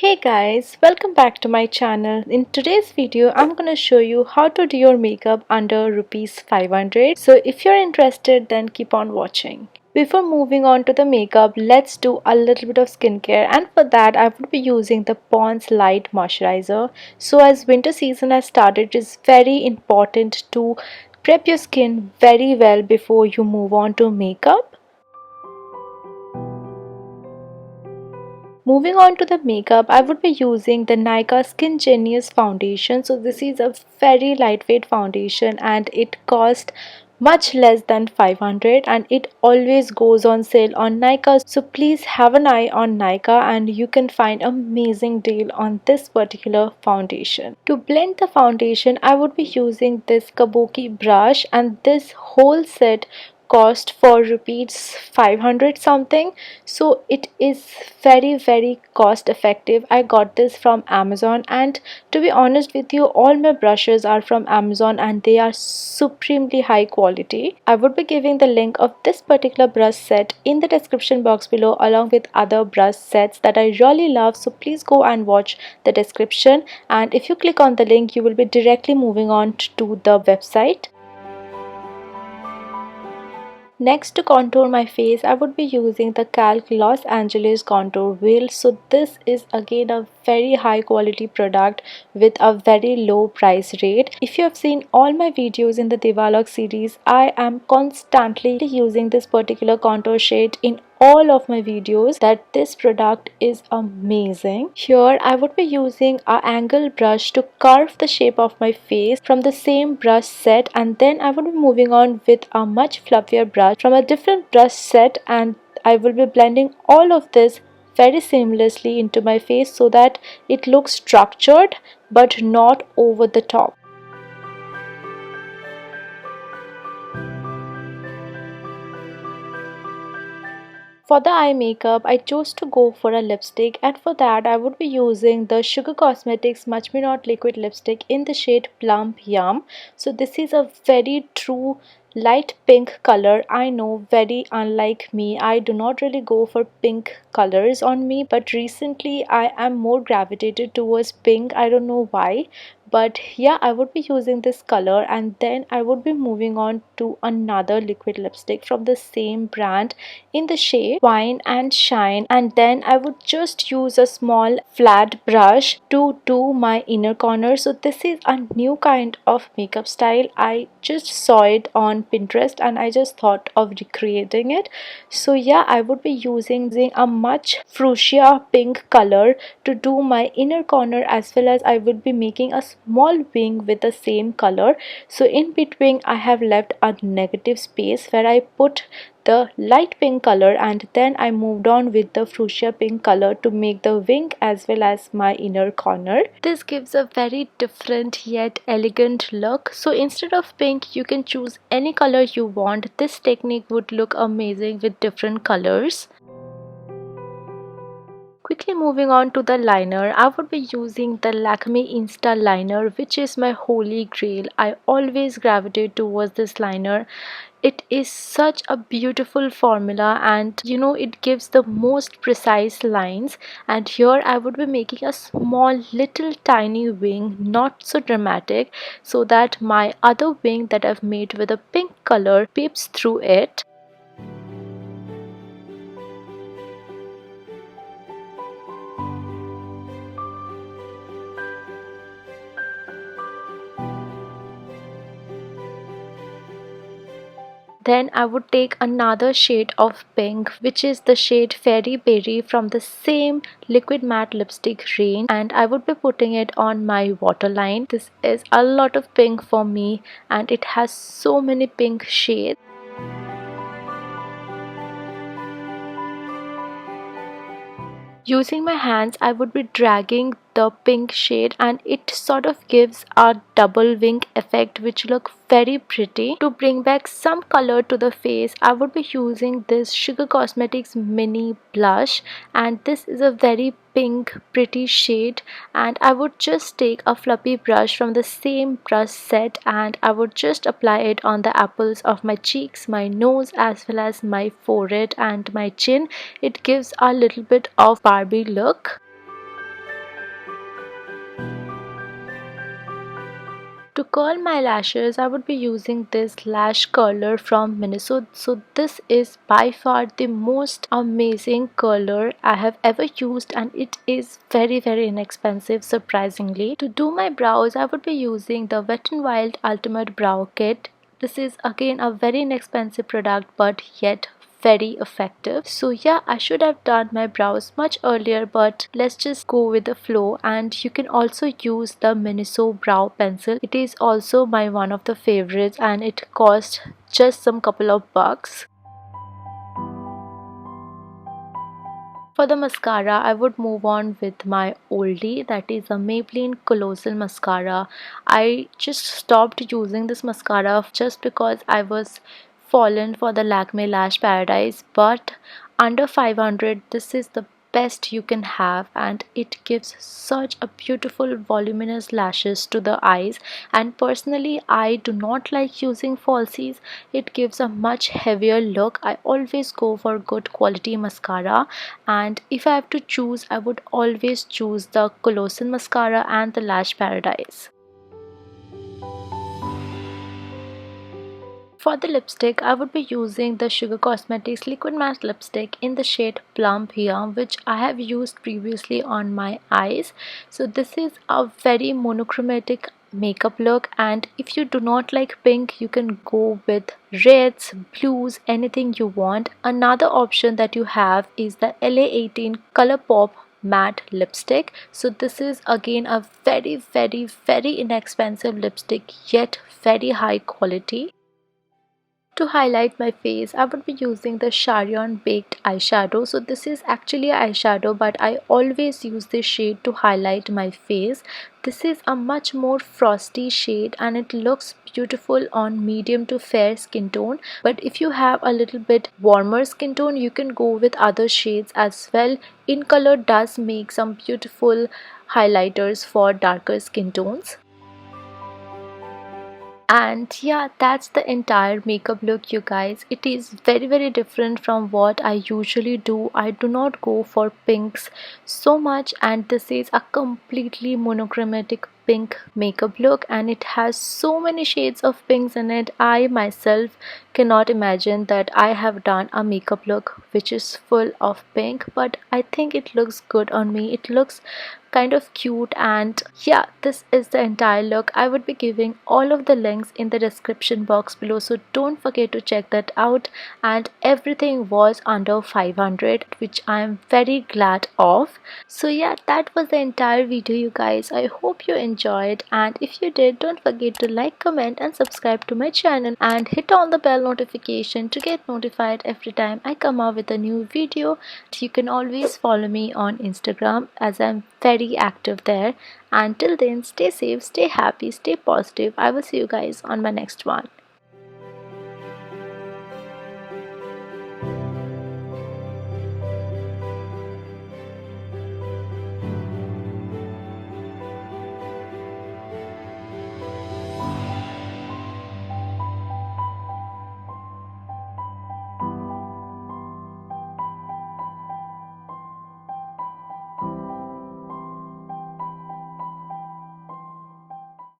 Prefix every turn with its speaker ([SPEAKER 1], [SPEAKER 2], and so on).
[SPEAKER 1] Hey guys, welcome back to my channel. In today's video, I'm gonna show you how to do your makeup under rupees 500. So if you're interested, then keep on watching. Before moving on to the makeup, let's do a little bit of skincare, and for that I would be using the Pond's Light Moisturizer. So as winter season has started, it is very important to prep your skin very well before you move on to makeup. Moving on to the makeup, I would be using the Nykaa Skin Genius foundation. So this is a very lightweight foundation and it costs much less than 500 and it always goes on sale on Nykaa. So please have an eye on Nykaa and you can find amazing deal on this particular foundation. To blend the foundation, I would be using this Kabuki brush, and this whole set cost for rupees 500 something, so it is very cost effective. I got this from Amazon, and to be honest with you, all my brushes are from Amazon and they are supremely high quality. I would be giving the link of this particular brush set in the description box below, along with other brush sets that I really love, so please go and watch the description, and if you click on the link you will be directly moving on to the website. Next, to contour my face, I would be using the Calc Los Angeles Contour Wheel. So this is again a very high quality product with a very low price rate. If you have seen all my videos in the Devalog series, I am constantly using this particular contour shade in all of my videos, that this product is amazing. Here I would be using a angle brush to carve the shape of my face from the same brush set, and then I would be moving on with a much fluffier brush from a different brush set, and I will be blending all of this very seamlessly into my face so that it looks structured but not over the top. For the eye makeup, I chose to go for a lipstick, and for that I would be using the Sugar Cosmetics Much Me Not Liquid Lipstick in the shade Plump Yum. So this is a very true light pink color. I know, very unlike me, I do not really go for pink colors on me, but recently I am more gravitated towards pink. I don't know why, but yeah, I would be using this color, and then I would be moving on to another liquid lipstick from the same brand in the shade Wine and Shine, and then I would just use a small flat brush to do my inner corner. So this is a new kind of makeup style. I just saw it on Pinterest and I just thought of recreating it. So yeah, I would be using a much fuchsia pink color to do my inner corner, as well as I would be making a small wing with the same color. So in between I have left a negative space where I put the light pink color, and then I moved on with the fuchsia pink color to make the wing as well as my inner corner. This gives a very different yet elegant look. So instead of pink, you can choose any color you want. This technique would look amazing with different colors. Quickly moving on to the liner, I would be using the Lakme Insta liner, which is my holy grail. I always gravitate towards this liner. It is such a beautiful formula, and it gives the most precise lines. And here I would be making a small little tiny wing, not so dramatic, so that my other wing that I've made with a pink color peeps through it. Then I would take another shade of pink, which is the shade Fairy Berry from the same liquid matte lipstick range, and I would be putting it on my waterline. This is a lot of pink for me and it has so many pink shades. Using my hands, I would be dragging the pink shade, and it sort of gives a double wing effect which look very pretty. To bring back some color to the face, I would be using this Sugar Cosmetics mini blush, and this is a very pink pretty shade, and I would just take a fluffy brush from the same brush set and I would just apply it on the apples of my cheeks, my nose, as well as my forehead and my chin. It gives a little bit of Barbie look. To curl my lashes, I would be using this lash curler from Miniso. So this is by far the most amazing curler I have ever used, and it is very inexpensive surprisingly. To do my brows, I would be using the Wet n Wild Ultimate Brow Kit. This is again a very inexpensive product but yet very effective. So yeah, I should have done my brows much earlier, but let's just go with the flow. And you can also use the Miniso brow pencil. It is also my one of the favorites and it cost just some couple of bucks. For the mascara, I would move on with my oldie, that is a Maybelline Colossal Mascara. I just stopped using this mascara just because I was fallen for the Lakme Lash Paradise, but under 500 this is the best you can have, and it gives such a beautiful voluminous lashes to the eyes. And personally, I do not like using falsies. It gives a much heavier look. I always go for good quality mascara, and if I have to choose, I would always choose the Colossal Mascara and the Lash Paradise. For the lipstick, I would be using the Sugar Cosmetics Liquid Matte Lipstick in the shade Plump Yum, which I have used previously on my eyes. So this is a very monochromatic makeup look, and if you do not like pink, you can go with reds, blues, anything you want. Another option that you have is the LA18 Colourpop matte lipstick. So this is again a very inexpensive lipstick, yet very high quality. To highlight my face, I would be using the Charion Baked eyeshadow. So this is actually an eyeshadow, but I always use this shade to highlight my face. This is a much more frosty shade and it looks beautiful on medium to fair skin tone. But if you have a little bit warmer skin tone, you can go with other shades as well. In Color does make some beautiful highlighters for darker skin tones. And yeah, that's the entire makeup look, you guys. It is very different from what I usually do. I do not go for pinks so much, and this is a completely monochromatic pink makeup look, and it has so many shades of pinks in it. I myself cannot imagine that I have done a makeup look which is full of pink, but I think it looks good on me. It looks kind of cute, and yeah, this is the entire look. I would be giving all of the links in the description box below, so don't forget to check that out. And everything was under 500, which I am very glad of. So yeah, that was the entire video, you guys. I hope you enjoyed, and if you did, don't forget to like, comment and subscribe to my channel and hit on the bell notification to get notified every time I come out with a new video. You can always follow me on Instagram as I'm very active there. Until then, stay safe, stay happy, stay positive. I will see you guys on my next one.